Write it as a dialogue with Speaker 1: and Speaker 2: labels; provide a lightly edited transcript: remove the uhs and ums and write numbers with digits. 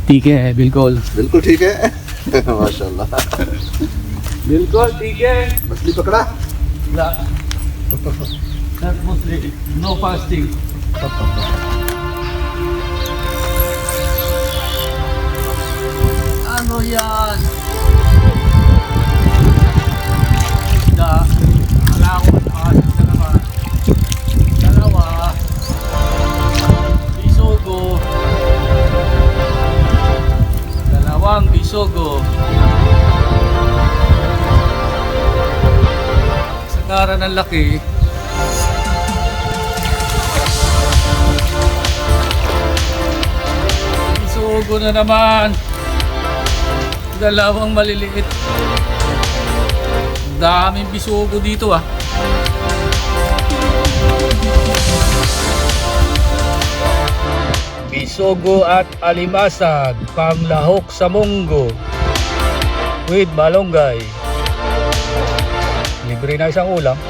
Speaker 1: ठीक है बिल्कुल
Speaker 2: बिल्कुल ठीक है माशाल्लाह।
Speaker 1: बिल्कुल ठीक है।
Speaker 2: मछली पकड़ा।
Speaker 1: Not Muslim, no fasting. Ano yan? Isda. Wala akong fasting na naman. Dalawa. Bisogo. Dalawang bisogo. Sangara ng laki. Bisugo na naman. Dalawang maliliit. Daming bisugo dito ah. Bisugo at alimasag, panglahok sa munggo with malunggay. Libre na isang ulam.